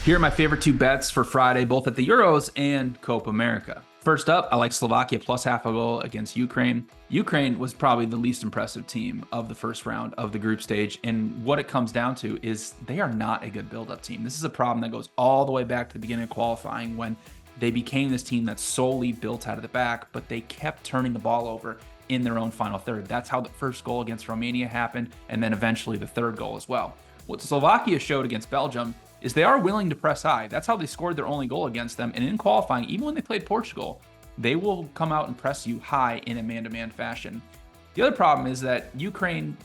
Here are my favorite two bets for Friday, both at the Euros and Copa America. First up, I like Slovakia plus half a goal against Ukraine. Ukraine was probably the least impressive team of the first round of the group stage. And what it comes down to is they are not a good build-up team. This is a problem that goes all the way back to the beginning of qualifying when they became this team that's solely built out of the back, but they kept turning the ball over in their own final third. That's how the first goal against Romania happened, and then eventually the third goal as well. What Slovakia showed against Belgium is they are willing to press high. That's how they scored their only goal against them. And in qualifying, even when they played Portugal, they will come out and press you high in a man-to-man fashion. The other problem is that Ukraine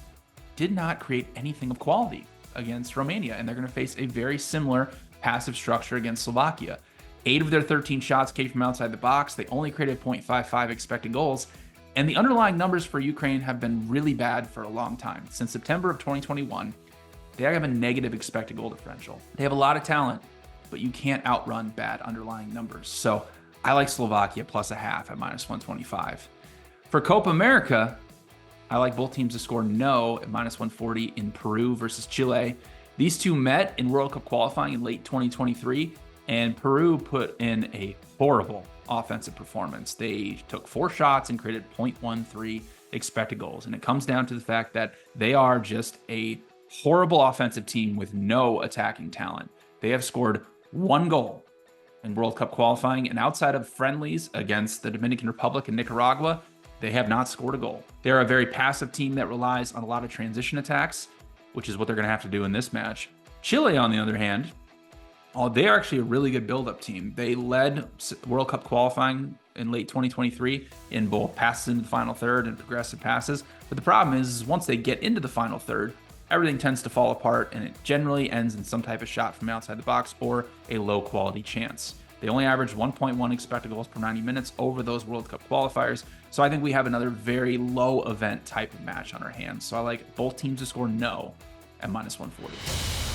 did not create anything of quality against Romania, and they're going to face a very similar passive structure against Slovakia. 8 of their 13 shots came from outside the box. They only created 0.55 expected goals. And the underlying numbers for Ukraine have been really bad for a long time. Since September of 2021, they have a negative expected goal differential. They have a lot of talent, but you can't outrun bad underlying numbers. So I like Slovakia plus a half at minus 125. For Copa America, I like both teams to score no at minus 140 in Peru versus Chile. These two met in World Cup qualifying in late 2023, and Peru put in a horrible offensive performance. They took 4 shots and created 0.13 expected goals. And it comes down to the fact that they are just a horrible offensive team with no attacking talent. They have scored 1 goal in World Cup qualifying, and outside of friendlies against the Dominican Republic and Nicaragua, they have not scored a goal. They're a very passive team that relies on a lot of transition attacks, which is what they're going to have to do in this match. Chile, on the other hand, they are actually a really good build-up team. They led World Cup qualifying in late 2023 in both passes into the final third and progressive passes. But the problem is once they get into the final third, everything tends to fall apart, and it generally ends in some type of shot from outside the box or a low-quality chance. They only average 1.1 expected goals per 90 minutes over those World Cup qualifiers, so I think we have another very low-event type of match on our hands. So I like both teams to score no at minus 140.